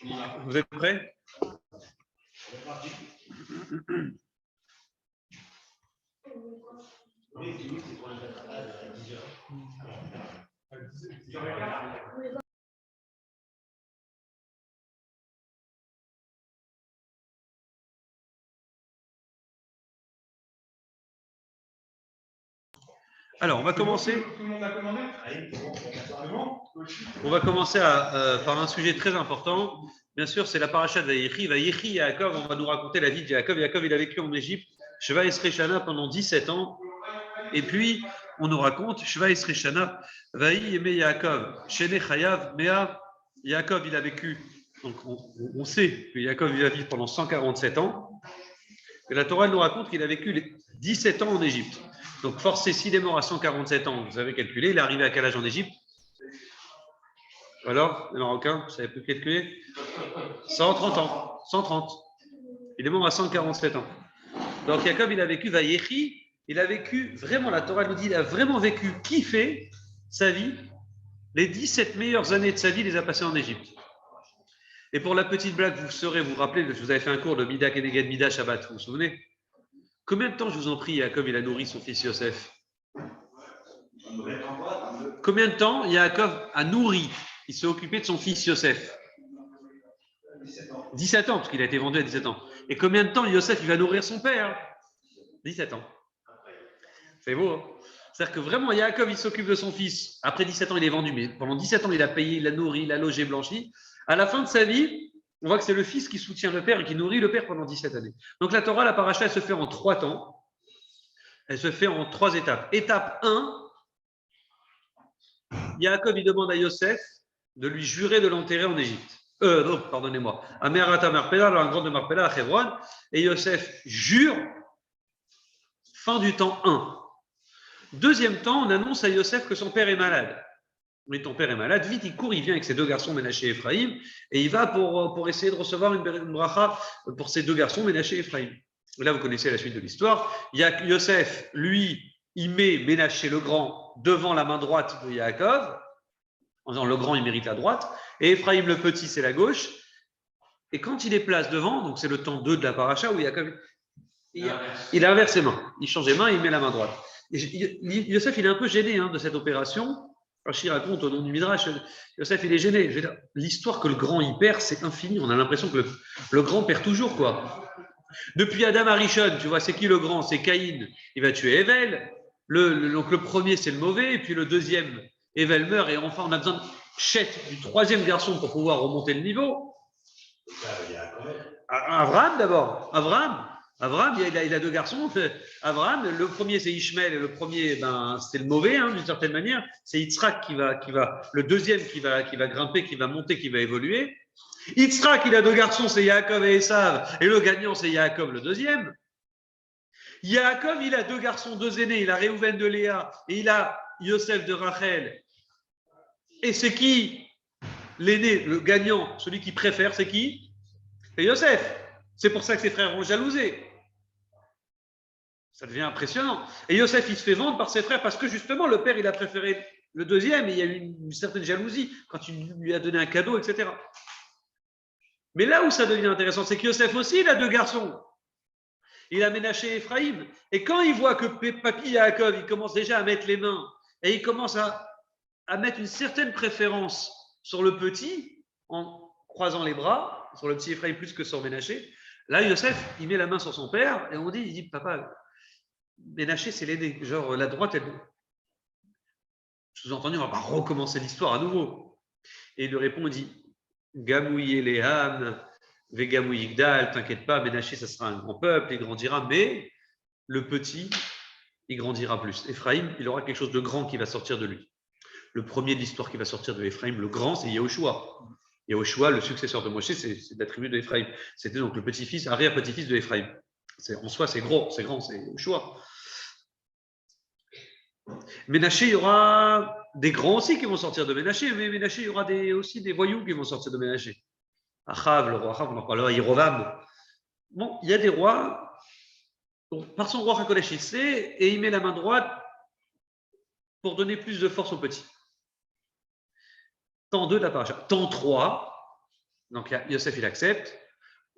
Vous êtes prêts? Alors, on va commencer. Tout le monde a commandé? On va commencer par un sujet très important. Bien sûr, c'est la paracha de Vayechi. Vayechi, Yaakov, on va nous raconter la vie de Yaakov. Yaakov, il a vécu en Égypte, Sheva Esrei Shana, pendant 17 ans. Et puis, on nous raconte, Sheva Esrei Shana, Vayi Yemei Yaakov, Shene Chayav, Mea. Yaakov, il a vécu, donc on sait que Yaakov, il a vécu pendant 147 ans. Et la Torah nous raconte qu'il a vécu les 17 ans en Égypte. Donc, forcé, s'il est mort à 147 ans, vous avez calculé, il est arrivé à quel âge en Égypte? Alors, les Marocains, vous savez plus calculer? 130 ans. 130. Il est mort à 147 ans. Donc, Yaakov, il a vécu Vayechi, il a vécu, vraiment, la Torah nous dit, il a vraiment vécu, kiffé sa vie. Les 17 meilleures années de sa vie, il les a passées en Égypte. Et pour la petite blague, vous rappelez, je vous avais fait un cours de Mida Keneged Mida Shabbat, vous vous souvenez? Combien de temps, je vous en prie, Yaakov, il a nourri son fils Yosef? Combien de temps Yaakov a nourri, il s'est occupé de son fils Yosef? 17 ans, parce qu'il a été vendu à 17 ans. Et combien de temps Yosef, il va nourrir son père? 17 ans. C'est beau, hein? C'est-à-dire que vraiment, Yaakov, il s'occupe de son fils. Après 17 ans, il est vendu, mais pendant 17 ans, il a payé, il a nourri, il a logé, blanchi. À la fin de sa vie, on voit que c'est le fils qui soutient le père et qui nourrit le père pendant 17 années. Donc la Torah, la paracha, elle se fait en 3 temps. Elle se fait en 3 étapes. Étape 1, Yaakov, il demande à Yosef de lui jurer de l'enterrer en Égypte. Non, pardonnez-moi. À Merata Marpella, dans la grande de Marpella, à Hebron. Et Yosef jure, fin du temps 1. Deuxième temps, on annonce à Yosef que son père est malade. Mais ton père est malade, vite, il court, il vient avec ses 2 garçons, Ménaché et Ephraïm, et il va pour essayer de recevoir une bracha pour ses 2 garçons, Ménaché et Ephraïm. Là, vous connaissez la suite de l'histoire. Il y a Yosef, lui, il met Ménaché le grand devant la main droite de Yaakov, en disant le grand, il mérite la droite, et Ephraïm le petit, c'est la gauche. Et quand il est place devant, donc c'est le temps 2 de la paracha, où Yaakov, il inverse ses mains. Il change les mains, il met la main droite. Et Yosef, il est un peu gêné de cette opération. Rachid raconte au nom du Midrash, Yosef, il est gêné. L'histoire que le grand y perd, c'est infini. On a l'impression que le grand perd toujours, quoi. Depuis Adam Arishon, tu vois, c'est qui le grand? C'est Caïn. Il va tuer Evel. Donc le premier, c'est le mauvais. Et puis le deuxième, Evel meurt. Et enfin, on a besoin de Chet, du 3e garçon, pour pouvoir remonter le niveau. Abraham, d'abord. Abraham, il a 2 garçons. Abraham, le premier c'est Ishmael et le premier, c'est le mauvais, d'une certaine manière. C'est Yitzhak qui va, le deuxième qui va grimper, qui va monter, qui va évoluer. Yitzhak, il a 2 garçons, c'est Yaakov et Esav, et le gagnant c'est Yaakov le deuxième. Yaakov, il a 2 garçons, 2 aînés, il a Réhouven de Léa et il a Yosef de Rachel. Et c'est qui l'aîné, le gagnant, celui qui préfère, c'est qui? C'est Yosef. C'est pour ça que ses frères vont jalouser. Ça devient impressionnant. Et Yosef, il se fait vendre par ses frères parce que justement, le père, il a préféré le deuxième et il y a eu une certaine jalousie quand il lui a donné un cadeau, etc. Mais là où ça devient intéressant, c'est que Yosef aussi, il a 2 garçons. Il a Ménaché et Ephraïm. Et quand il voit que papy Yaakov, il commence déjà à mettre les mains et il commence à mettre une certaine préférence sur le petit en croisant les bras, sur le petit Ephraïm plus que sur Ménaché, là, Yosef, il met la main sur son père et il dit, papa, Ménaché, c'est l'aîné. Genre, la droite, elle. Sous-entendu, on ne va pas recommencer l'histoire à nouveau. Et il lui répond, il dit, Gamouye Léham, Vegamouye Igdal, t'inquiète pas, Ménaché, ça sera un grand peuple, il grandira, mais le petit, il grandira plus. Ephraïm, il aura quelque chose de grand qui va sortir de lui. Le premier de l'histoire qui va sortir de Ephraïm, le grand, c'est Yahushua. Yahushua, le successeur de Moshe, c'est de la tribu de Ephraïm. C'était donc le petit-fils, arrière-petit-fils de Ephraïm. En soi, c'est gros, c'est grand, c'est Yahushua. Ménaché, il y aura des grands aussi qui vont sortir de Ménaché, mais Ménaché, il y aura aussi des voyous qui vont sortir de Ménaché. Achav, le roi Achav, on en parlera, Yerovam. Bon, il y a des rois, par son roi Hakodesh, il sait, et il met la main droite pour donner plus de force au petit. Temps 2 de la paracha. Temps 3, Donc Yosef, il accepte.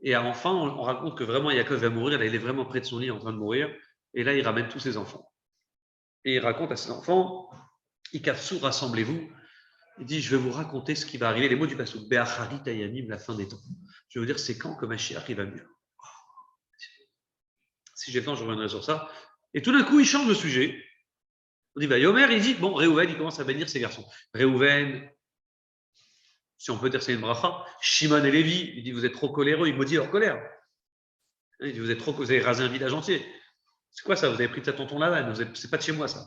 Et enfin, on raconte que vraiment Yaakov va mourir. Là, il est vraiment près de son lit en train de mourir. Et là, il ramène tous ses enfants. Et il raconte à ses enfants, Ikafsou, rassemblez-vous. Il dit, je vais vous raconter ce qui va arriver. Les mots du Passouk, Be'acharit Ayanim, la fin des temps. Je vais vous dire, c'est quand que Mashiach, il va venir. Si j'ai le temps, je reviendrai sur ça. Et tout d'un coup, il change de sujet. On dit, bah, Yomer, il dit, bon, Réhouven, il commence à bénir ses garçons. Réhouven, si on peut dire c'est une bracha. Shimon et Lévi, il dit, vous êtes trop coléreux, il maudit leur colère. Il dit, vous avez rasé un village entier. C'est quoi ça? Vous avez pris de sa tonton Lavan, c'est pas de chez moi ça.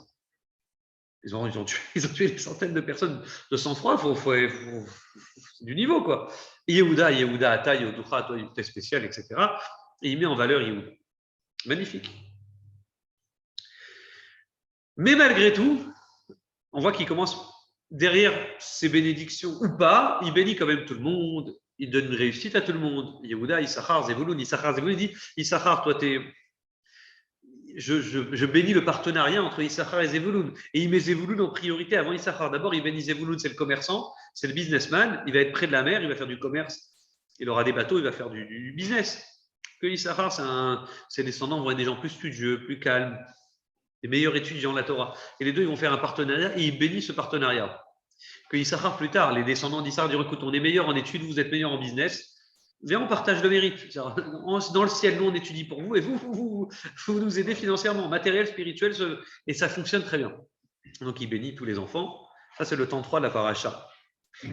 Ils ont tué des centaines de personnes de sang-froid, c'est du niveau quoi. Yehuda, Ata, Yehuducha, Yehuda spécial, etc. Et il met en valeur Yehuda. Magnifique. Mais malgré tout, on voit qu'il commence derrière ses bénédictions ou pas, il bénit quand même tout le monde, il donne une réussite à tout le monde. Yehuda, Issachar, Zevulun, il dit Issachar, toi je bénis le partenariat entre Issachar et Zevulun. Et il met Zevulun en priorité avant Issachar. D'abord, il bénit Zevulun, c'est le commerçant, c'est le businessman, il va être près de la mer, il va faire du commerce, il aura des bateaux, il va faire du business. Que Issachar, ses descendants vont être des gens plus studieux, plus calmes, les meilleurs étudiants de la Torah. Et les deux, ils vont faire un partenariat et ils bénissent ce partenariat. Que Issachar, plus tard, les descendants d'Issachar diront, écoute, on est meilleurs en études, vous êtes meilleurs en business. Viens, on partage le mérite. Dans le ciel, nous, on étudie pour vous et vous nous aidez financièrement, matériel, spirituel, et ça fonctionne très bien. Donc, il bénit tous les enfants. Ça, c'est le temps 3 de la paracha.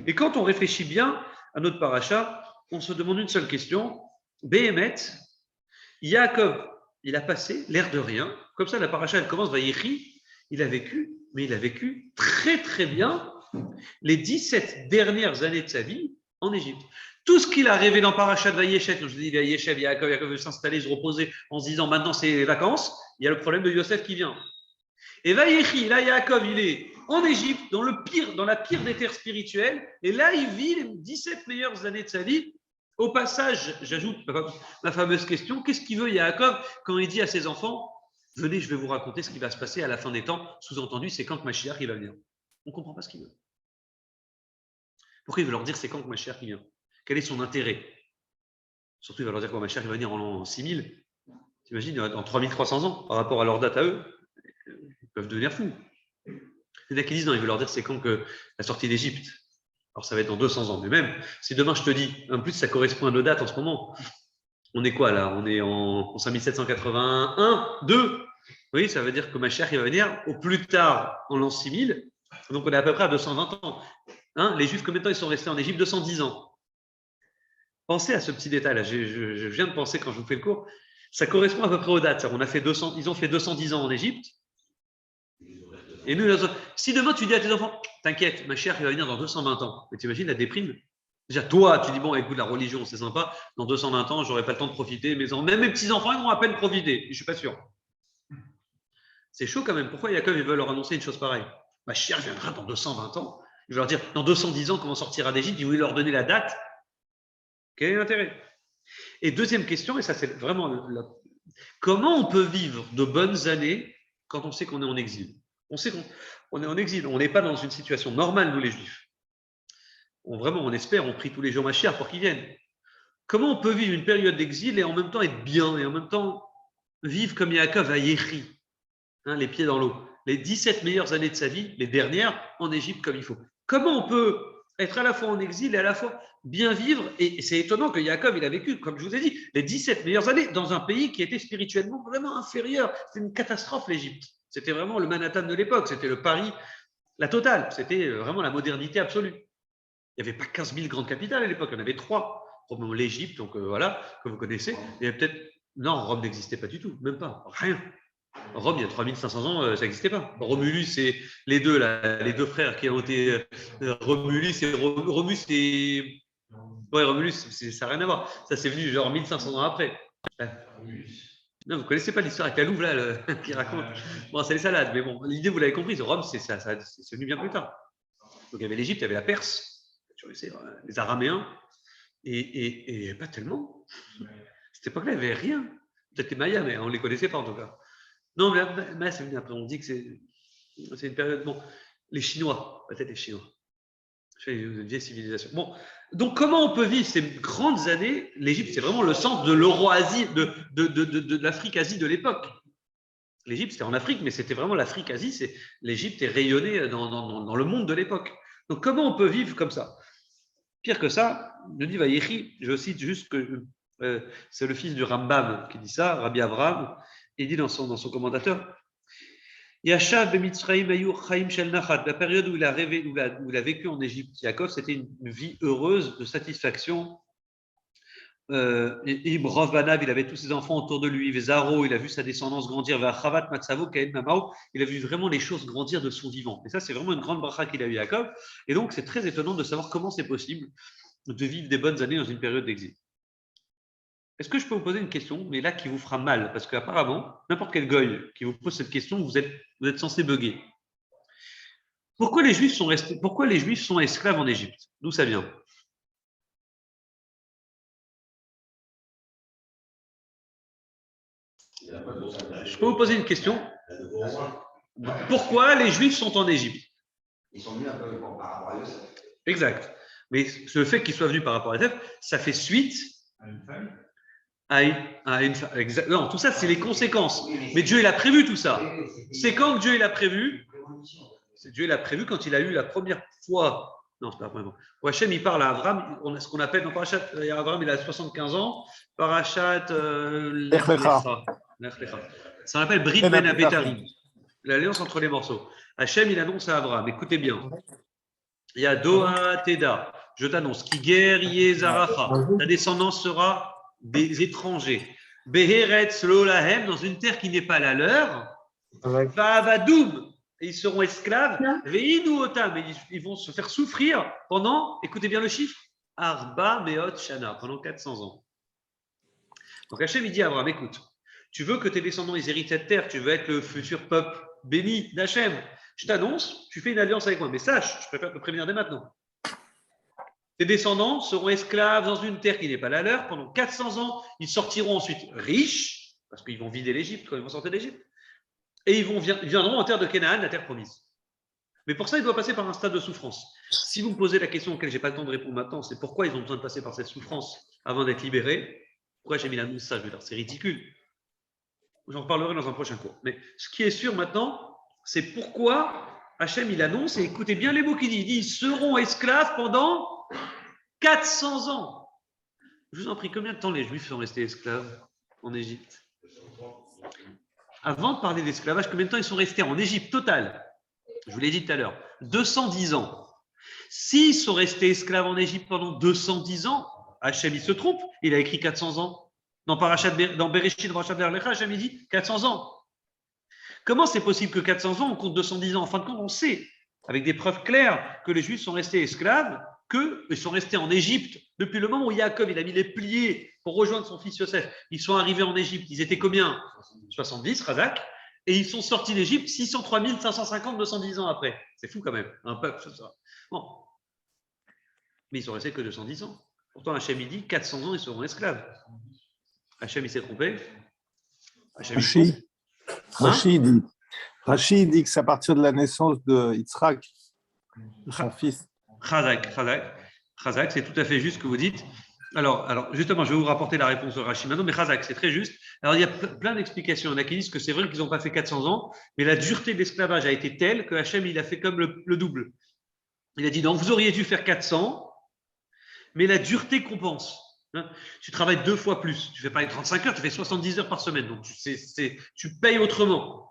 Et quand on réfléchit bien à notre paracha, on se demande une seule question. Béhémet, Yaakov, il a passé l'air de rien. Comme ça, la paracha, elle commence, Vayechi, il a vécu, mais il a vécu très, très bien les 17 dernières années de sa vie en Égypte. Tout ce qu'il a rêvé dans Parashat Vayeshev, je dis Vayeshev, Yaakov veut s'installer, se reposer en se disant maintenant c'est les vacances, il y a le problème de Yosef qui vient. Et Vayechi, là Yaakov, il est en Égypte, dans la pire des terres spirituelles, et là il vit les 17 meilleures années de sa vie. Au passage, j'ajoute ma fameuse question, qu'est-ce qu'il veut Yaakov quand il dit à ses enfants, venez, je vais vous raconter ce qui va se passer à la fin des temps, sous-entendu, c'est quand que Mashiach il va venir. On ne comprend pas ce qu'il veut. Pourquoi il veut leur dire c'est quand que Mashiach vient? Quel est son intérêt? Surtout, il va leur dire que Mashiach va venir en l'an 6000. T'imagines, en 3300 ans, par rapport à leur date à eux, ils peuvent devenir fous. Il y en a qui disent non, il veut leur dire c'est quand que la sortie d'Égypte. Alors ça va être dans 200 ans. Mais même, si demain je te dis, en plus ça correspond à nos dates en ce moment, on est quoi là? On est en 5781, 2. Oui, ça veut dire que Mashiach il va venir au plus tard en l'an 6000. Donc on est à peu près à 220 ans. Hein, les Juifs, combien de temps ils sont restés en Égypte? 210 ans. Pensez à ce petit détail-là. Je viens de penser quand je vous fais le cours. Ça correspond à peu près aux dates. Ils ont fait 210 ans en Égypte. Et nous, si demain tu dis à tes enfants, t'inquiète, ma chère, il va venir dans 220 ans. Mais tu imagines la déprime? Déjà, toi, tu dis, bon, écoute, la religion, c'est sympa. Dans 220 ans, j'aurai pas le temps de profiter. Même mes petits-enfants, ils vont à peine profiter. Je ne suis pas sûr. C'est chaud quand même. Pourquoi Yaakov, il veut leur annoncer une chose pareille? Ma chère viendra dans 220 ans. Il va leur dire, dans 210 ans, comment sortira d'Égypte? Il voulait leur donner la date. Quel est l'intérêt? Et deuxième question, et ça c'est vraiment comment on peut vivre de bonnes années quand on sait qu'on est en exil? On sait qu'on est en exil, on n'est pas dans une situation normale, nous les Juifs. On espère, on prie tous les jours Mashiach pour qu'il vienne. Comment on peut vivre une période d'exil et en même temps être bien, et en même temps vivre comme Yaakov à Yéchi, les pieds dans l'eau, les 17 meilleures années de sa vie, les dernières, en Égypte comme il faut. Comment on peut être à la fois en exil et à la fois bien vivre? Et c'est étonnant que Yaakov, il a vécu, comme je vous ai dit, les 17 meilleures années dans un pays qui était spirituellement vraiment inférieur. C'était une catastrophe, l'Égypte. C'était vraiment le Manhattan de l'époque, c'était le Paris, la totale. C'était vraiment la modernité absolue. Il n'y avait pas 15 000 grandes capitales à l'époque, il y en avait 3. Probablement l'Égypte, donc voilà, que vous connaissez. Il y avait peut-être. Non, Rome n'existait pas du tout, même pas, rien. Rome, il y a 3500 ans, ça n'existait pas. Romulus et les deux frères qui ont été Romulus et Romus et ouais, Romulus, ça n'a rien à voir. Ça c'est venu genre 1500 ans après. Non, vous ne connaissez pas l'histoire avec la Louve là, qui raconte. Bon, c'est les salades, mais bon, l'idée vous l'avez compris. Rome, c'est venu bien plus tard. Donc il y avait l'Égypte, il y avait la Perse, les Araméens, et pas tellement. À cette époque-là, il n'y avait rien. Peut-être les Mayas, mais on ne les connaissait pas en tout cas. Non, mais c'est venu après. On dit que c'est une période. Bon, les Chinois, peut-être les Chinois. Une vieille civilisation. Bon, donc comment on peut vivre ces grandes années? L'Égypte, c'est vraiment le centre de l'Euro-Asie, de l'Afrique-Asie de l'époque. L'Égypte, c'était en Afrique, mais c'était vraiment l'Afrique-Asie. L'Égypte est rayonnée dans le monde de l'époque. Donc comment on peut vivre comme ça? Pire que ça, je dis Vaïchi, je cite juste que c'est le fils du Rambam qui dit ça, Rabbi Avraham, il dit dans son commentateur, Yashav b'Mitzrayim ayu chaim shel nachat. La période où il a vécu en Égypte, Yaakov, c'était une vie heureuse, de satisfaction. Ibrov Banav, il avait tous ses enfants autour de lui. Vezaro, il a vu sa descendance grandir. Ve'achavat Matsavo, Kaen Mamao, il a vu vraiment les choses grandir de son vivant. Et ça, c'est vraiment une grande bracha qu'il a eu Yaakov. Et donc, c'est très étonnant de savoir comment c'est possible de vivre des bonnes années dans une période d'exil. Est-ce que je peux vous poser une question, mais là qui vous fera mal? Parce qu'apparemment, n'importe quel goy qui vous pose cette question, vous êtes censé bugger. Pourquoi les Juifs sont esclaves en Égypte? D'où ça vient? Je peux vous poser une question? Pourquoi les Juifs sont en Égypte? Ils sont venus un peu par rapport à Yosef. Exact. Mais le fait qu'ils soient venus par rapport à Yosef, ça fait suite à une femme. Non, tout ça, c'est les conséquences. Mais Dieu, il a prévu tout ça. C'est quand que Dieu, il a prévu? Dieu, il a prévu quand il a eu la première fois. Non, c'est pas la première fois. Hachem, il parle à Abraham, on a ce qu'on appelle, dans Parashat, Abraham, il a 75 ans. Parashat Lech Lecha. Ça s'appelle Brit Ben Abetarim, l'alliance entre les morceaux. Hachem, il annonce à Abraham, écoutez bien. Il y a Doha Teda, je t'annonce, qui guerrier Zaracha, ta descendance sera des étrangers. Beheretz Lolahem, dans une terre qui n'est pas la leur. Va'avadoum, ils seront esclaves. Veinu otam, ils vont se faire souffrir pendant, écoutez bien le chiffre, Arba Meot Shana, pendant 400 ans. Donc Hachem, il dit à Abraham, écoute, tu veux que tes descendants ils héritent cette terre, tu veux être le futur peuple béni d'Hachem. Je t'annonce, tu fais une alliance avec moi. Mais sache, je préfère te prévenir dès maintenant. Tes descendants seront esclaves dans une terre qui n'est pas la leur pendant 400 ans. Ils sortiront ensuite riches, parce qu'ils vont vider l'Égypte quand ils vont sortir d'Égypte. Et ils viendront en terre de Canaan, la terre promise. Mais pour ça, il doit passer par un stade de souffrance. Si vous me posez la question auquel je n'ai pas le temps de répondre maintenant, c'est pourquoi ils ont besoin de passer par cette souffrance avant d'être libérés. Pourquoi j'ai mis l'annonce ça? Je veux dire, c'est ridicule. J'en reparlerai dans un prochain cours. Mais ce qui est sûr maintenant, c'est pourquoi Hachem il annonce, et écoutez bien les mots qu'il dit, il dit, ils seront esclaves pendant 400 ans. Je vous en prie, combien de temps les Juifs sont restés esclaves en Égypte? Avant de parler d'esclavage, combien de temps ils sont restés en Égypte total? Je vous l'ai dit tout à l'heure, 210 ans. S'ils sont restés esclaves en Égypte pendant 210 ans, Hachem il se trompe, il a écrit 400 ans. Dans Bereshit, Parashat Berlecha, Hachem il dit 400 ans. Comment c'est possible que 400 ans, on compte 210 ans? En fin de compte, on sait, avec des preuves claires, que les Juifs sont restés esclaves, qu'ils sont restés en Égypte depuis le moment où Yaakov il a mis les pliés pour rejoindre son fils Yosef. Ils sont arrivés en Égypte, ils étaient combien? 70, Razak, et ils sont sortis d'Égypte 603 550, 210 ans après. C'est fou quand même, un peuple, c'est ça. Bon. Mais ils sont restés que 210 ans. Pourtant, Hachem il dit 400 ans, ils seront esclaves. Hachem il s'est trompé. Rachid dit que c'est à partir de la naissance de Yitzhak, son fils. Chazak, c'est tout à fait juste ce que vous dites. Alors, justement, je vais vous rapporter la réponse de Rachid maintenant, mais Chazak, c'est très juste. Alors, il y a plein d'explications. Il y en a qui disent que c'est vrai qu'ils n'ont pas fait 400 ans, mais la dureté de l'esclavage a été telle que Hachem, il a fait comme le double. Il a dit, non, vous auriez dû faire 400, mais la dureté compense. Tu travailles 2 fois plus. Tu ne fais pas les 35 heures, tu fais 70 heures par semaine. Donc, tu payes autrement.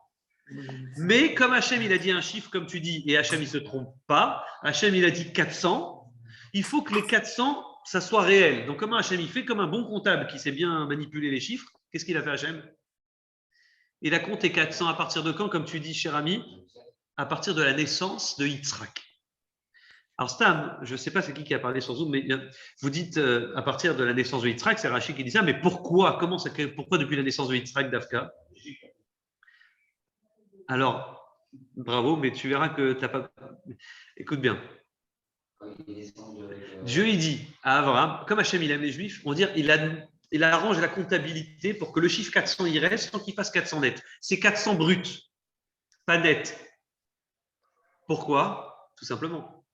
Mais comme Hachem, il a dit un chiffre, comme tu dis, et Hachem, il ne se trompe pas, Hachem, il a dit 400, il faut que les 400, ça soit réel. Donc, comment Hachem, il fait comme un bon comptable qui sait bien manipuler les chiffres? Qu'est-ce qu'il a fait, Hachem? Il a compté 400 à partir de quand, comme tu dis, cher ami? À partir de la naissance de Yitzhak. Alors, Stam, je ne sais pas c'est qui a parlé sur Zoom, mais vous dites à partir de la naissance de Yitzhak, c'est Rachid qui dit ça, mais pourquoi? Pourquoi depuis la naissance de Yitzhak, Dafka? Alors, bravo, mais tu verras que tu n'as pas. Écoute bien. Dieu, il dit à Abraham, comme Hachem, il aime les Juifs, on va dire, il arrange la comptabilité pour que le chiffre 400 y reste sans qu'il fasse 400 net. C'est 400 brut, pas net. Pourquoi? Tout simplement.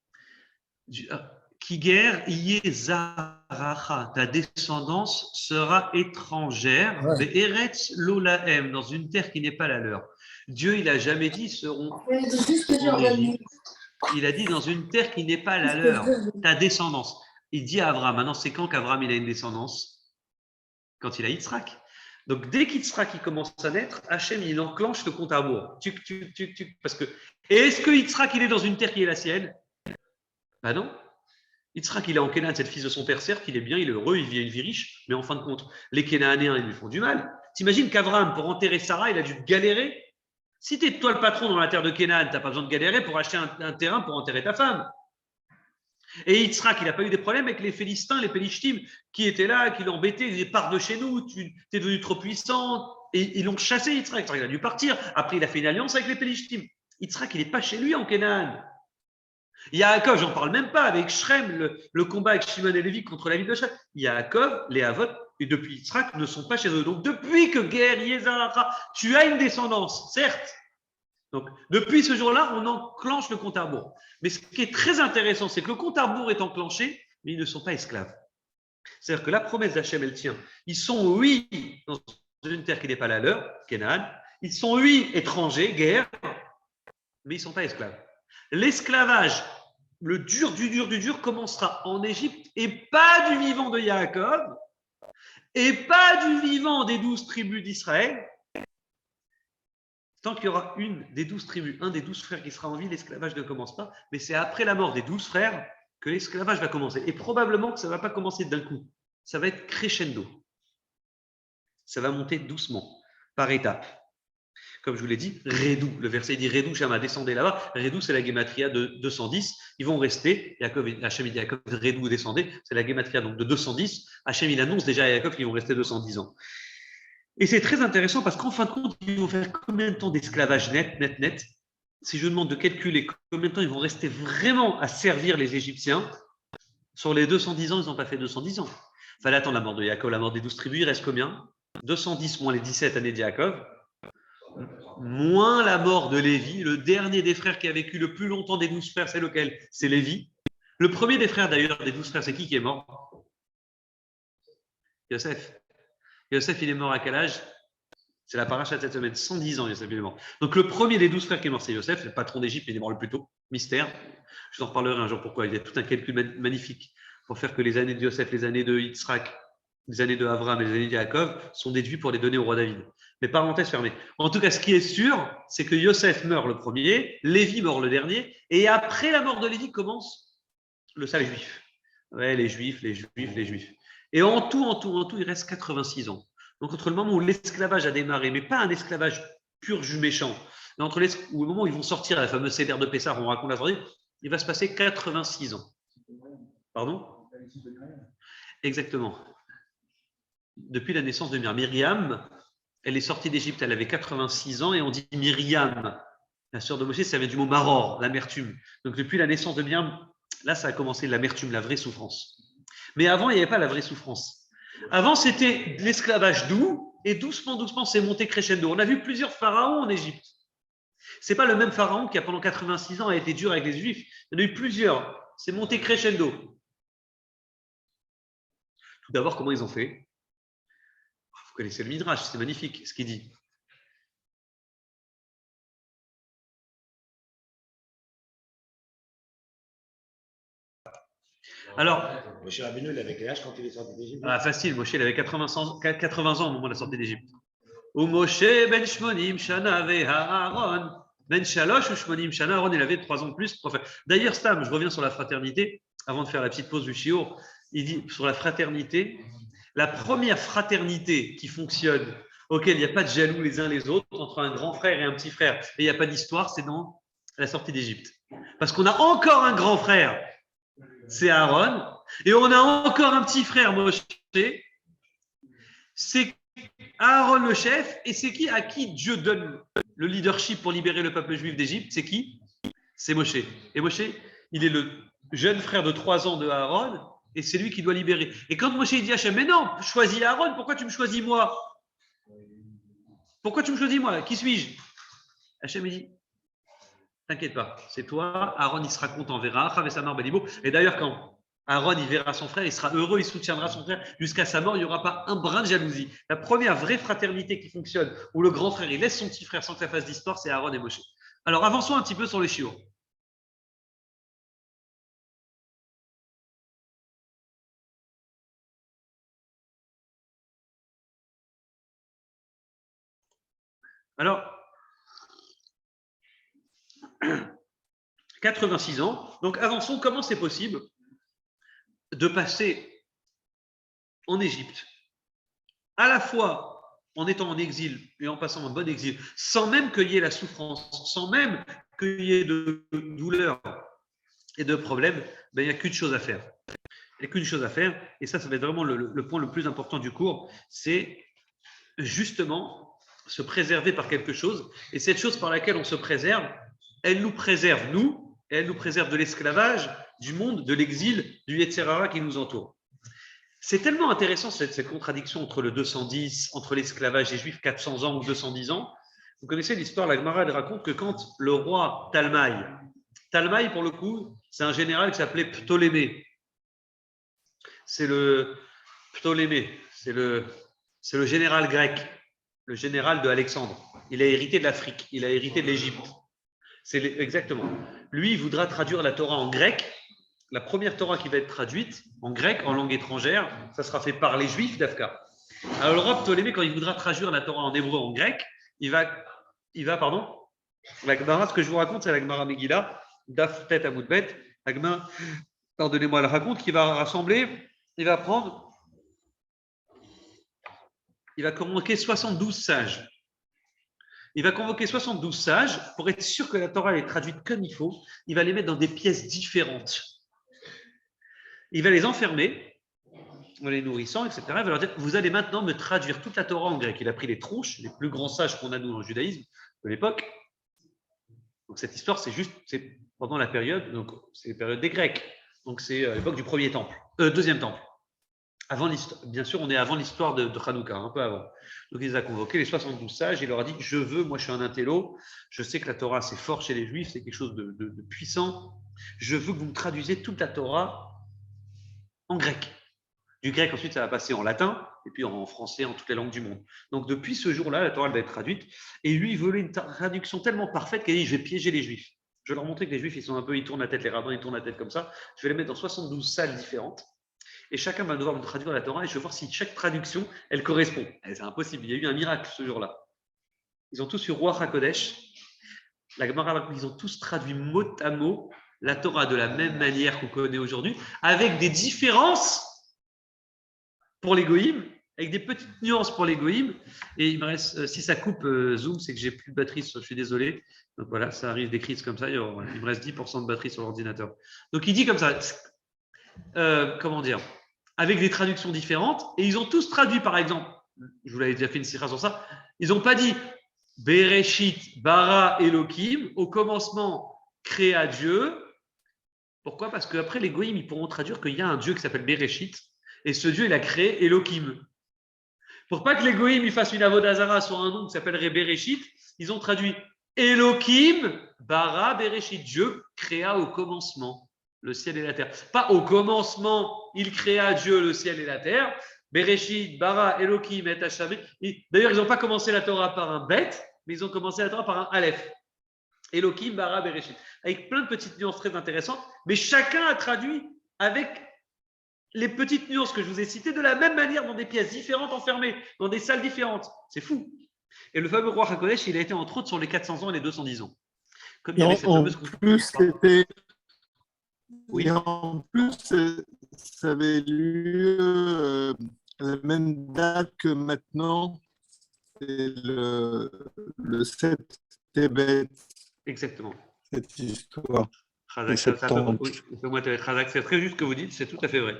Kiger Yezaracha, ta descendance sera étrangère, Ouais. Eretz Lolaem, dans une terre qui n'est pas la leur. Dieu, il n'a jamais dit seront en Égypte. Il a dit dans une terre qui n'est pas la leur, ta descendance. Il dit à Abraham, maintenant c'est quand qu'Abraham il a une descendance? Quand il a Yitzhak. Donc dès qu'Yitzhak il commence à naître, Hachem il enclenche le compte à rebours. Parce que, et est-ce que Yitzhak il est dans une terre qui est la sienne? Ben non. Yitzhak il est en Canaan, c'est le fils de son père, certes, il est bien, il est heureux, il vit une vie riche, mais en fin de compte, les Cananéens ils lui font du mal. T'imagines qu'Abraham, pour enterrer Sarah, il a dû galérer? Si tu es toi le patron dans la terre de Canaan, tu n'as pas besoin de galérer pour acheter un terrain pour enterrer ta femme. Et Yitzhak, il n'a pas eu des problèmes avec les Philistins, les Pélishtim, qui étaient là, qui l'embêtaient, ils disaient pars de chez nous, tu es devenu trop puissant. Et ils l'ont chassé, Yitzhak. Il a dû partir. Après, il a fait une alliance avec les Pélishtim. Yitzhak, il n'est pas chez lui en Canaan. Yaakov, j'en parle même pas, avec Shrem, le combat avec Shimon et Lévi contre la ville de Shrem. Yaakov, les Havot, et depuis Yitzhak, ne sont pas chez eux. Donc, depuis que Ger Yezaracha, tu as une descendance, certes. Donc, depuis ce jour-là, on enclenche le compte à rebours. Mais ce qui est très intéressant, c'est que le compte à rebours est enclenché, mais ils ne sont pas esclaves. C'est-à-dire que la promesse d'Hachem, elle tient. Ils sont, oui, dans une terre qui n'est pas la leur, Canaan. Ils sont, oui, étrangers, guerre, mais ils ne sont pas esclaves. L'esclavage, le dur du dur, commencera en Égypte et pas du vivant de Yaakov et pas du vivant des 12 tribus d'Israël. Tant qu'il y aura une des 12 tribus, un des 12 frères qui sera en vie, l'esclavage ne commence pas. Mais c'est après la mort des 12 frères que l'esclavage va commencer. Et probablement que ça ne va pas commencer d'un coup. Ça va être crescendo. Ça va monter doucement, par étapes. Comme je vous l'ai dit, Redou, le verset dit Redou, Shama, descendez là-bas. Redou, c'est la gématria de 210. Ils vont rester. Hachem, il dit Yaakov, Redou, descendez. C'est la gématria donc de 210. Hachem, il annonce déjà à Yaakov qu'ils vont rester 210 ans. Et c'est très intéressant parce qu'en fin de compte, ils vont faire combien de temps d'esclavage net? Si je demande de calculer combien de temps ils vont rester vraiment à servir les Égyptiens, sur les 210 ans, ils n'ont pas fait 210 ans. Il fallait attendre la mort de Yaakov, la mort des 12 tribus, il reste combien? 210 moins les 17 années de Yaakov, moins la mort de Lévi, le dernier des frères qui a vécu le plus longtemps des 12 frères, c'est lequel? C'est Lévi. Le premier des frères d'ailleurs, des 12 frères, c'est qui est mort? Yosef. Yosef, il est mort à quel âge? C'est la paracha de cette semaine, 110 ans, Yosef, il est mort. Donc le premier des 12 frères qui est mort, c'est Yosef, le patron d'Égypte, il est mort le plus tôt. Mystère. Je vous en reparlerai un jour pourquoi. Il y a tout un calcul magnifique pour faire que les années de Yosef, les années de Yitzhak, les années de Abraham et les années de Yaakov sont déduites pour les donner au roi David. Mais parenthèse fermée. En tout cas, ce qui est sûr, c'est que Yosef meurt le premier, Lévi meurt le dernier, et après la mort de Lévi commence le sale juif. Ouais, les juifs. Et en tout, il reste 86 ans. Donc, entre le moment où l'esclavage a démarré, mais pas un esclavage pur méchant, mais entre le moment où ils vont sortir à la fameuse Seder de Pessah, on raconte la soirée, il va se passer 86 ans. Pardon? Exactement. Depuis la naissance de Myriam, elle est sortie d'Égypte, elle avait 86 ans, et on dit Myriam, la sœur de Moshe, ça vient du mot maror, l'amertume. Donc, depuis la naissance de Myriam, là, ça a commencé l'amertume, la vraie souffrance. Mais avant, il n'y avait pas la vraie souffrance. Avant, c'était l'esclavage doux, et doucement, c'est monté crescendo. On a vu plusieurs pharaons en Égypte. Ce n'est pas le même pharaon qui, pendant 86 ans, a été dur avec les Juifs. Il y en a eu plusieurs. C'est monté crescendo. Tout d'abord, comment ils ont fait? Vous connaissez le Midrash, c'est magnifique ce qu'il dit. Alors, Moshe Rabbeinu, il avait quel âge quand il est sorti d'Égypte? Facile, Moshe, il avait 80 ans au moment de la sortie d'Égypte. Ou Moshe ben Shmonim Shana ve Aaron ben Shalosh ou Shmonim Shana. Aaron, il avait 3 ans de plus. D'ailleurs, Stam, je reviens sur la fraternité, avant de faire la petite pause du shiur. Il dit sur la fraternité, la première fraternité qui fonctionne, auquel il n'y a pas de jaloux les uns les autres, entre un grand frère et un petit frère, et il n'y a pas d'histoire, c'est dans la sortie d'Égypte. Parce qu'on a encore un grand frère, c'est Aaron, et on a encore un petit frère, Moshe, c'est Aaron le chef, et c'est qui à qui Dieu donne le leadership pour libérer le peuple juif d'Égypte? C'est qui? C'est Moshe. Et Moshe, il est le jeune frère de 3 ans de Aaron, et c'est lui qui doit libérer. Et quand Moshe dit à Hachem, mais non, choisis Aaron, pourquoi tu me choisis moi? Pourquoi tu me choisis moi? Qui suis-je? Hachem dit, T'inquiète pas, c'est toi. Aaron, il sera content, verra. Chavesamar Belibo. Et d'ailleurs, quand Aaron, il verra son frère, il sera heureux, il soutiendra son frère jusqu'à sa mort. Il n'y aura pas un brin de jalousie. La première vraie fraternité qui fonctionne, où le grand frère, il laisse son petit frère sans que ça fasse d'histoire, c'est Aaron et Moshe. Alors, avançons un petit peu sur les chiots. Alors, 86 ans. Donc, avançons. Comment c'est possible de passer en Égypte, à la fois en étant en exil et en passant en bon exil, sans même qu'il y ait la souffrance, sans même qu'il y ait de douleur et de problèmes, ben, il n'y a qu'une chose à faire. Il n'y a qu'une chose à faire, et ça va être vraiment le point le plus important du cours, c'est justement se préserver par quelque chose. Et cette chose par laquelle on se préserve, elle nous préserve, nous, et elle nous préserve de l'esclavage, du monde, de l'exil, du Yetzirah qui nous entoure. C'est tellement intéressant cette contradiction entre le 210, entre l'esclavage des Juifs 400 ans ou 210 ans. Vous connaissez l'histoire, la Gemara raconte que quand le roi Talmaï pour le coup, c'est un général qui s'appelait Ptolémée. C'est le Ptolémée, c'est le général grec, le général de Alexandre. Il a hérité de l'Afrique, il a hérité de l'Égypte. Exactement. Lui, il voudra traduire la Torah en grec. La première Torah qui va être traduite en grec, en langue étrangère, ça sera fait par les Juifs d'Afka. Alors le roi Ptolémée, quand il voudra traduire la Torah en hébreu, en grec, il va, la Gemara, ce que je vous raconte, c'est la Gemara Megillah, Daf Tet Amoudbet, la Gemara, pardonnez-moi, elle raconte qu'il va rassembler, il va convoquer 72 sages. Il va convoquer 72 sages pour être sûr que la Torah est traduite comme il faut. Il va les mettre dans des pièces différentes. Il va les enfermer, en les nourrissant, etc. Il va leur dire, vous allez maintenant me traduire toute la Torah en grec. Il a pris les tronches, les plus grands sages qu'on a nous dans le judaïsme de l'époque. Donc cette histoire, c'est pendant la période, donc c'est la période des Grecs. Donc c'est à l'époque du deuxième temple. Avant bien sûr, on est avant l'histoire de Hanouka, un peu avant. Donc il les a convoqués, les 72 sages, il leur a dit, moi je suis un intello, je sais que la Torah c'est fort chez les Juifs, c'est quelque chose de puissant, je veux que vous me traduisez toute la Torah en grec. Du grec, ensuite, ça va passer en latin, et puis en français, en toutes les langues du monde. Donc, depuis ce jour-là, la Torah va être traduite. Et lui, il voulait une traduction tellement parfaite qu'il a dit, je vais piéger les Juifs. Je vais leur montrer que les Juifs, ils tournent la tête, les rabbins, ils tournent la tête comme ça. Je vais les mettre dans 72 salles différentes. Et chacun va devoir me traduire la Torah, et je vais voir si chaque traduction, elle correspond. Et c'est impossible, il y a eu un miracle ce jour-là. Ils ont tous eu Roi HaKodesh. La Gemara, ils ont tous traduit mot à mot la Torah de la même manière qu'on connaît aujourd'hui, avec des différences pour les goïms, avec des petites nuances pour les goïms. Et il me reste, si ça coupe Zoom, c'est que j'ai plus de batterie, je suis désolé. Donc voilà, ça arrive des crises comme ça, il me reste 10% de batterie sur l'ordinateur. Donc il dit comme ça, comment dire, avec des traductions différentes, et ils ont tous traduit, par exemple, je vous l'avais déjà fait une sira sur ça, ils n'ont pas dit Bereshit, Bara, Elohim, au commencement, créa Dieu. Pourquoi ? Parce qu'après, les goïms, ils pourront traduire qu'il y a un Dieu qui s'appelle Bereshit, et ce Dieu, il a créé Elohim. Pour pas que les goïms ils fassent une avodazara sur un nom qui s'appellerait Bereshit, ils ont traduit Elohim, Bara, Bereshit. Dieu créa au commencement le ciel et la terre. Pas au commencement, il créa Dieu le ciel et la terre. Bereshit, Bara, Elohim, et Hashem. D'ailleurs, ils n'ont pas commencé la Torah par un bet, mais ils ont commencé la Torah par un Aleph. Elohim, Bara, Bereshit. Avec plein de petites nuances très intéressantes, mais chacun a traduit avec les petites nuances que je vous ai citées de la même manière dans des pièces différentes enfermées, dans des salles différentes. C'est fou. Et le fameux roi HaKodesh, il a été entre autres sur les 400 ans et les 210 ans. Comme il y avait cette fameuse Oui. Et en plus, ça avait lieu à la même date que maintenant, c'est le 7 Tébet. Exactement. Cette histoire. C'est très juste ce que vous dites, c'est tout à fait vrai.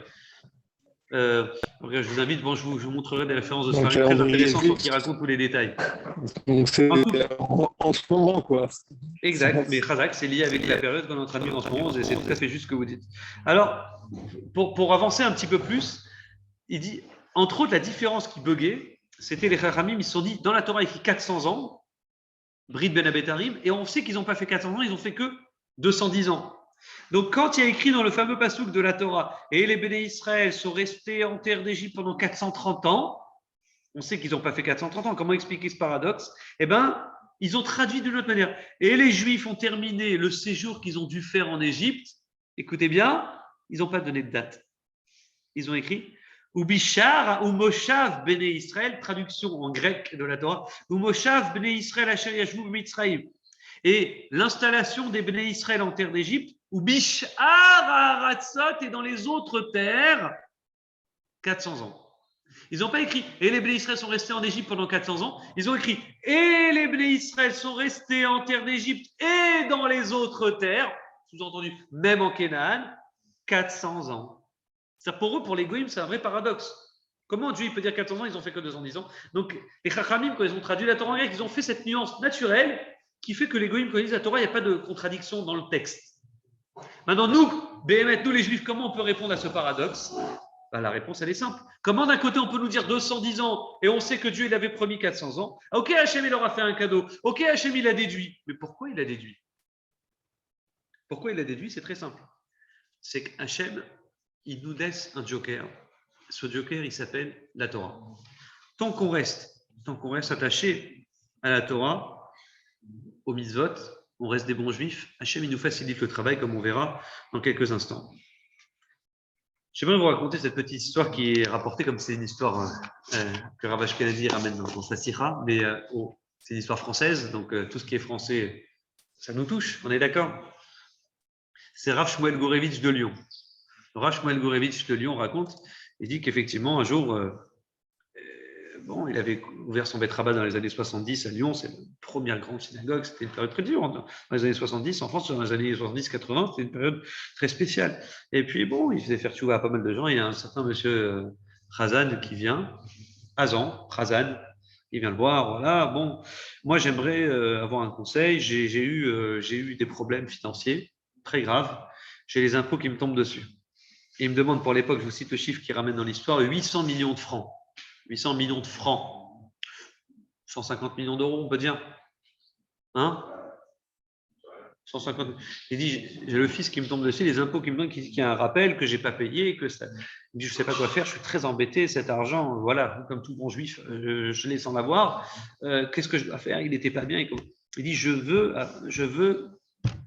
Je vous invite, je vous montrerai des références de Sfarim très intéressantes qui racontent tous les détails. Donc c'est en ce moment, quoi. Exact, mais Khazak, c'est lié avec la période qu'on est en train de vivre en ce moment, et c'est tout à fait juste ce que vous dites. Alors, pour avancer un petit peu plus, il dit, entre autres, la différence qui buguait, c'était les Chachamim, ils se sont dit, dans la Torah, il y a 400 ans, Brit Ben Abetarim, et on sait qu'ils n'ont pas fait 400 ans, ils ont fait que 210 ans. Donc, quand il y a écrit dans le fameux pasouk de la Torah, et les Béné Israël sont restés en terre d'Égypte pendant 430 ans, on sait qu'ils n'ont pas fait 430 ans. Comment expliquer ce paradoxe? Eh bien, ils ont traduit d'une autre manière. Et les Juifs ont terminé le séjour qu'ils ont dû faire en Égypte. Écoutez bien, ils n'ont pas donné de date. Ils ont écrit Ubishar ou Moshav Béné Israël, traduction en grec de la Torah, ou Moshav Béné Israël Asher Yashvu Mitzrayim. Et l'installation des Béné Israël en terre d'Égypte, ou Bishar Aratzot et dans les autres terres, 400 ans. Ils n'ont pas écrit et les Béné Israël sont restés en Égypte pendant 400 ans. Ils ont écrit et les Béné Israël sont restés en terre d'Égypte et dans les autres terres, sous-entendu, même en Canaan, 400 ans. C'est pour eux, pour les Goïms, c'est un vrai paradoxe. Comment Dieu peut dire 400 ans, ils ont fait que 210 ans? Donc, les Chachamim, quand ils ont traduit la Torah en grec, ils ont fait cette nuance naturelle qui fait que les Goïms, quand ils disent la Torah, il n'y a pas de contradiction dans le texte. Maintenant, nous, Béhémet, nous les Juifs, comment on peut répondre à ce paradoxe? Ben, la réponse, elle est simple. Comment d'un côté, on peut nous dire 210 ans et on sait que Dieu, il avait promis 400 ans? Ok, Hachem, il leur a fait un cadeau. Ok, Hachem, il a déduit. Mais pourquoi il a déduit? Pourquoi il a déduit? C'est très simple. C'est qu'Hachem, il nous laisse un joker. Ce joker, il s'appelle la Torah. Tant qu'on reste attaché à la Torah, au mitzvot, on reste des bons juifs, Hachem, il nous facilite le travail, comme on verra dans quelques instants. J'aimerais vous raconter cette petite histoire qui est rapportée comme c'est une histoire que Rav Ashkenazi ramène dans sa sira, mais c'est une histoire française, donc tout ce qui est français, ça nous touche, on est d'accord? C'est Rav Shmuel Gourevitch de Lyon. Rav Shmuel Gourevitch de Lyon raconte, il dit qu'effectivement, un jour, il avait ouvert son Bet Rabbah dans les années 70 à Lyon, c'est la première grande synagogue, c'était une période très dure. Dans les années 70, en France, dans les années 70-80, c'était une période très spéciale. Et puis, il faisait faire tchouva à pas mal de gens. Il y a un certain monsieur Khazan qui vient, Khazan, il vient le voir. Voilà, moi j'aimerais avoir un conseil. J'ai eu des problèmes financiers très graves. J'ai les impôts qui me tombent dessus. Et il me demande pour l'époque, je vous cite le chiffre qui ramène dans l'histoire, 800 millions de francs. 800 millions de francs. 150 millions d'euros, on peut dire. Hein? 150. Il dit, j'ai le fils qui me tombe dessus, les impôts qui me donnent, qui y a un rappel que je n'ai pas payé, que ça. Il dit, je ne sais pas quoi faire, je suis très embêté, cet argent, voilà, comme tout bon juif, je l'ai sans l'avoir. Qu'est-ce que je dois faire? Il n'était pas bien. Il dit, je veux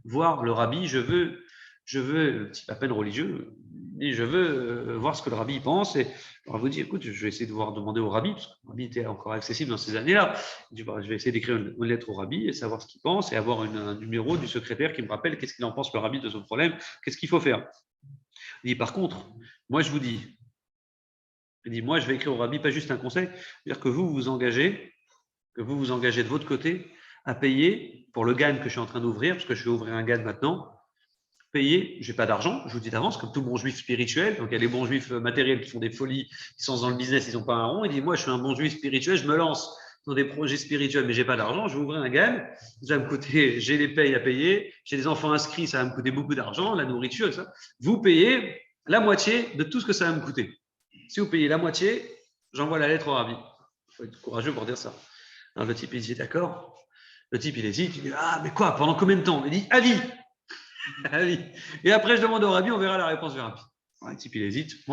voir le rabbi, je veux, c'est à peine religieux, et je veux voir ce que le rabbi pense. Et on va vous dire, écoute, je vais essayer de demander au rabbi, parce que le rabbi était encore accessible dans ces années-là. Je vais essayer d'écrire une lettre au rabbi et savoir ce qu'il pense et avoir un numéro du secrétaire qui me rappelle qu'est-ce qu'il en pense le rabbi de ce problème, qu'est-ce qu'il faut faire. Il dit, par contre, moi je vous dis, moi je vais écrire au rabbi pas juste un conseil, c'est-à-dire que vous vous engagez de votre côté à payer pour le GAN que je suis en train d'ouvrir, parce que je vais ouvrir un GAN maintenant. Payer, je n'ai pas d'argent, je vous dis d'avance, comme tout bon juif spirituel. Donc il y a les bons juifs matériels qui font des folies, qui sont dans le business, ils n'ont pas un rond. Il dit, moi je suis un bon juif spirituel, je me lance dans des projets spirituels, mais je n'ai pas d'argent, je vais ouvrir un GAN, ça va me coûter, j'ai les payes à payer, j'ai des enfants inscrits, ça va me coûter beaucoup d'argent, la nourriture, ça. Vous payez la moitié de tout ce que ça va me coûter. Si vous payez la moitié, j'envoie la lettre au rabbi. Il faut être courageux pour dire ça. Alors le type, il dit, d'accord. Le type, il hésite, il dit, ah, mais quoi, pendant combien de temps? Il dit, à vie. À vie. Et après, je demande au rabbi, on verra la réponse du rabbi. Alors, le type, il hésite,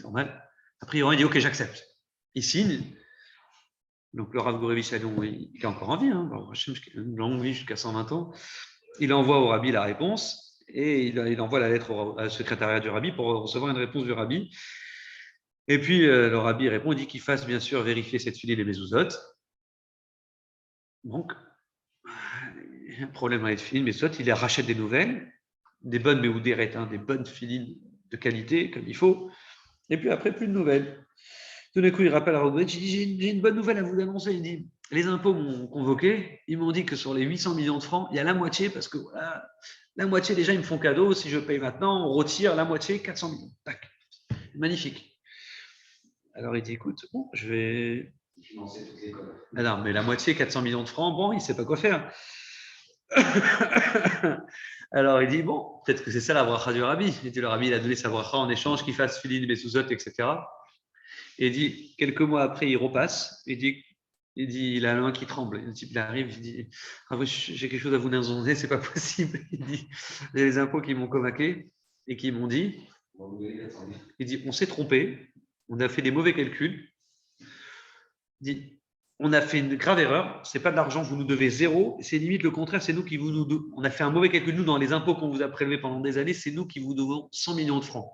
normal. Après, il dit, ok, j'accepte. Il signe. Donc, le Rav Gourevitch, il a encore envie, une longue vie jusqu'à 120 ans. Il envoie au rabbi la réponse et il envoie la lettre au secrétariat du rabbi pour recevoir une réponse du rabbi. Et puis, le rabbi répond, il dit qu'il fasse bien sûr vérifier cette filie des mezuzot. Donc, un problème avec filines, mais soit il rachète des nouvelles, des bonnes méoudérettes, des bonnes filines de qualité, comme il faut, et puis après, plus de nouvelles. Tout d'un coup, il rappelle à Rogovitch, il dit, j'ai une bonne nouvelle à vous annoncer. Il dit, les impôts m'ont convoqué, ils m'ont dit que sur les 800 millions de francs, il y a la moitié, parce que voilà, la moitié déjà, ils me font cadeau, si je paye maintenant, on retire la moitié, 400 millions. Tac. Magnifique. Alors il dit, écoute, je vais... Ah non, mais la moitié, 400 millions de francs, il ne sait pas quoi faire. Alors il dit, peut-être que c'est ça la bracha du rabbi. Il dit, le rabbi, il a donné sa bracha en échange qu'il fasse filin, mezuzot, etc. Et il dit, quelques mois après, il repasse. Il dit, Il dit, il a la main qui tremble. Le type, il arrive, il dit, ah oui, j'ai quelque chose à vous annoncer, c'est pas possible. Il dit, il y a les impôts qui m'ont convaincu et qui m'ont dit, il dit, on s'est trompé, on a fait des mauvais calculs. Il dit, on a fait une grave erreur, c'est pas de l'argent, vous nous devez zéro, c'est limite le contraire, c'est nous qui vous devons. On a fait un mauvais calcul, nous, dans les impôts qu'on vous a prélevés pendant des années, c'est nous qui vous devons 100 millions de francs.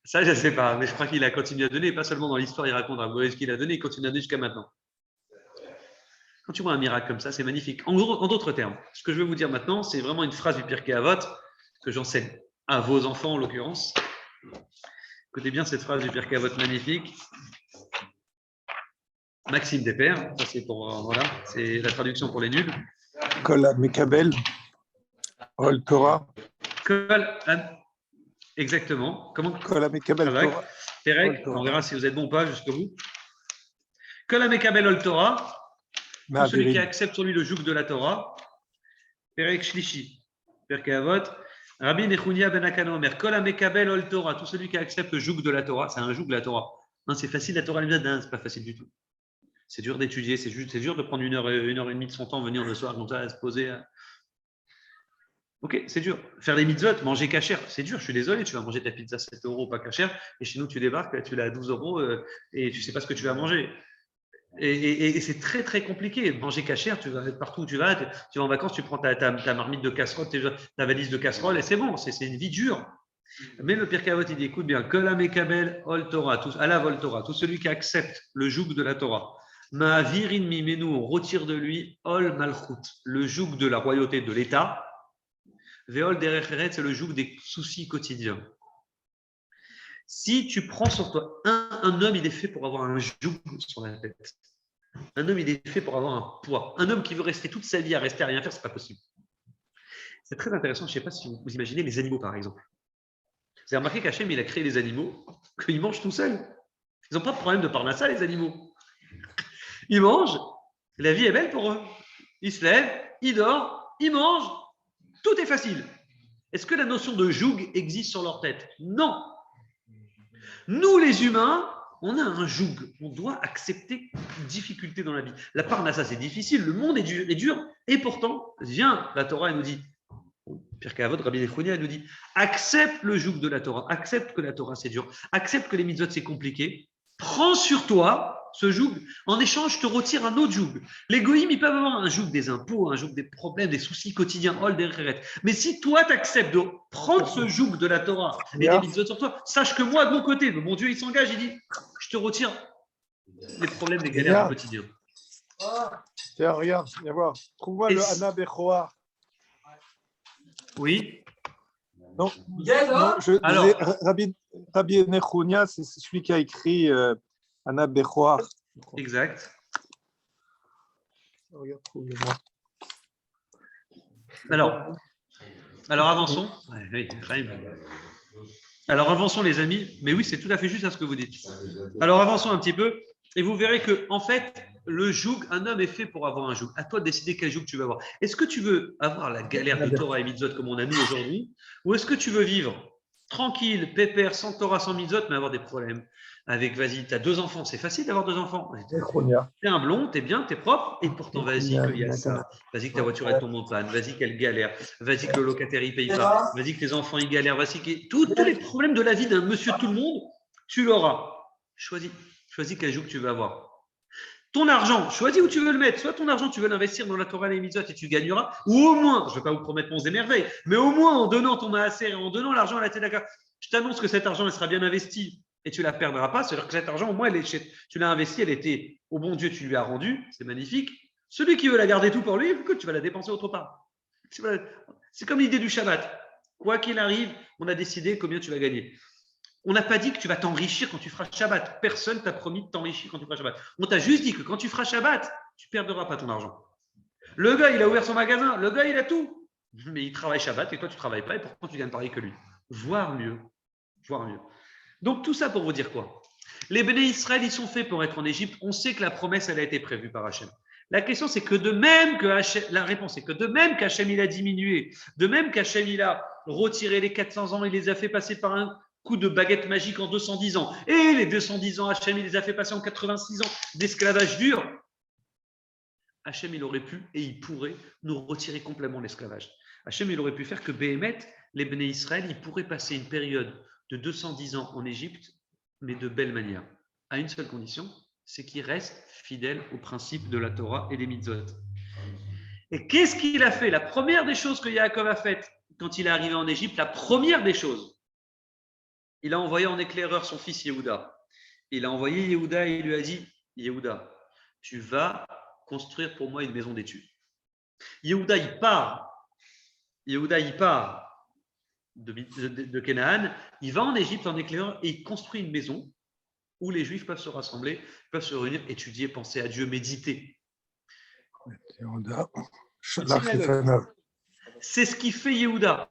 Ça, je ne sais pas, mais je crois qu'il a continué à donner, pas seulement dans l'histoire, il raconte ce qu'il a donné, il continue à donner jusqu'à maintenant. Quand tu vois un miracle comme ça, c'est magnifique. En d'autres termes, ce que je vais vous dire maintenant, c'est vraiment une phrase du Pirkei Avot que j'enseigne à vos enfants en l'occurrence. Écoutez bien cette phrase du Pirkei Avot magnifique. Maxime Despères, ça c'est pour voilà, c'est la traduction pour les nuls. Kol Mekabel, Ol Torah. Exactement. Comment Kol Mekabel Torah. Perek, on verra si vous êtes bon ou pas jusqu'au bout. Kol Mekabel Ol Torah. Tout celui qui accepte sur lui le joug de la Torah. Perek Shlishi. Pirkei Avot. Rabbi Nechunia ben Akana Omer. Kol Mekabel Ol Torah. Tout celui qui accepte le joug de la Torah. C'est un joug de la Torah. Non, c'est facile la Torah, c'est pas facile du tout. C'est dur d'étudier, c'est dur de prendre une heure et demie de son temps, venir le soir comme ça, à se poser. Ok, c'est dur. Faire des mitzvot, manger cachère, c'est dur, je suis désolé, tu vas manger ta pizza 7 € pas cachère, et chez nous tu débarques, tu l'as à 12 € et tu ne sais pas ce que tu vas manger. Et c'est très très compliqué. Manger cachère, tu vas partout où tu vas en vacances, tu prends ta marmite de casserole, ta valise de casserole, et c'est bon, c'est une vie dure. Mais le Pirkei Avot, il dit, écoute bien, Kol Mekabel Ol Torah, Alav Ol Torah, tout celui qui accepte le joug de la Torah. Ma'avirin mimenu, on retire de lui Ol Malchut, le joug de la royauté de l'État. Ve'ol derech eretz, c'est le joug des soucis quotidiens. Si tu prends sur toi, un homme, il est fait pour avoir un joug sur la tête. Un homme, il est fait pour avoir un poids. Un homme qui veut rester toute sa vie à rester à rien faire, c'est pas possible. C'est très intéressant, je ne sais pas si vous imaginez les animaux, par exemple. Vous avez remarqué qu'Hachem, il a créé les animaux, qu'ils mangent tout seuls. Ils n'ont pas de problème de parnassa, les animaux. Ils mangent, la vie est belle pour eux. Ils se lèvent, ils dorment, ils mangent, tout est facile. Est-ce que la notion de joug existe sur leur tête? Non. Nous, les humains, on a un joug. On doit accepter une difficulté dans la vie. La parnassa, c'est difficile, le monde est dur, et pourtant, vient la Torah et nous dit, Pirkei Avot, Rabbi Nechunia nous dit, accepte le joug de la Torah, accepte que la Torah c'est dur, accepte que les mitzvot c'est compliqué, prends sur toi ce joug, en échange, je te retire un autre joug. Les goïms, ils peuvent avoir un joug des impôts, un joug des problèmes, des soucis quotidiens, mais si toi, tu acceptes de prendre ce joug de la Torah et des mitzvot sur toi, sache que moi, de mon côté, mon Dieu, il s'engage, il dit, je te retire les problèmes, les galères du quotidien. Tiens, regarde, viens voir. Trouve-moi le Anna Bechoar. Oui. Non, Rabbi Nechunia, c'est celui qui a écrit Anna Bechoar. Exact. Regarde, trouve-le-moi. Alors avançons. Alors avançons, les amis. Mais oui, c'est tout à fait juste à ce que vous dites. Alors avançons un petit peu et vous verrez que en fait, le joug, un homme est fait pour avoir un joug. À toi de décider quel joug tu veux avoir. Est-ce que tu veux avoir la galère de Torah et mitzvot comme on a nous aujourd'hui, ou est-ce que tu veux vivre tranquille, pépère, sans Torah, sans mitzvot, mais avoir des problèmes avec, vas-y, tu as 2 enfants, c'est facile d'avoir 2 enfants. Tu es un blond, tu es bien, tu es propre, et pourtant, vas-y, qu'il y a ça. Vas-y, que ta voiture elle tombe en panne. Vas-y, qu'elle galère. Vas-y, que le locataire il paye pas. Vas-y, que les enfants ils galèrent. Vas-y, que tous les problèmes de la vie d'un monsieur tout le monde, tu l'auras. Choisis quel joug tu veux avoir. Ton argent, choisis où tu veux le mettre. Soit ton argent, tu veux l'investir dans la Torah et les mitzvot et tu gagneras, ou au moins, je ne vais pas vous promettre monts et merveilles, mais au moins en donnant ton maaser et en donnant l'argent à la tzedaka, je t'annonce que cet argent il sera bien investi et tu ne la perdras pas. C'est-à-dire que cet argent, au moins, tu l'as investi, elle était au bon Dieu, tu lui as rendu, c'est magnifique. Celui qui veut la garder tout pour lui, écoute, tu vas la dépenser autre part. C'est comme l'idée du Shabbat. Quoi qu'il arrive, on a décidé combien tu vas gagner. On n'a pas dit que tu vas t'enrichir quand tu feras Shabbat. Personne t'a promis de t'enrichir quand tu feras Shabbat. On t'a juste dit que quand tu feras Shabbat, tu ne perdras pas ton argent. Le gars, il a ouvert son magasin. Le gars, il a tout. Mais il travaille Shabbat et toi, tu ne travailles pas. Et pourtant, tu gagnes pareil que lui. Voire mieux. Donc, tout ça pour vous dire quoi? Les Béné Israël, ils sont faits pour être en Égypte. On sait que la promesse, elle a été prévue par Hachem. La question, c'est que de même que Hachem, la réponse est que de même qu'Hachem, il a diminué, de même qu'Hachem, il a retiré les 400 ans, il les a fait passer par un coup de baguette magique en 210 ans. Et les 210 ans, Hachem, il les a fait passer en 86 ans d'esclavage dur. Hachem, il aurait pu et il pourrait nous retirer complètement l'esclavage. Hachem, il aurait pu faire que Béhémet, les Béné Israël, ils pourraient passer une période de 210 ans en Égypte, mais de belle manière, à une seule condition, c'est qu'ils restent fidèles aux principes de la Torah et des mitzvot. Et qu'est-ce qu'il a fait? La première des choses que Yaakov a faites quand il est arrivé en Égypte, la première des choses, il a envoyé en éclaireur son fils Yehuda. Il a envoyé Yehuda et il lui a dit, Yehuda, tu vas construire pour moi une maison d'études. Yehuda, il part de Canaan, il va en Égypte en éclaireur et il construit une maison où les Juifs peuvent se rassembler, peuvent se réunir, étudier, penser à Dieu, méditer. Yehuda, C'est ce qu'il fait Yehuda.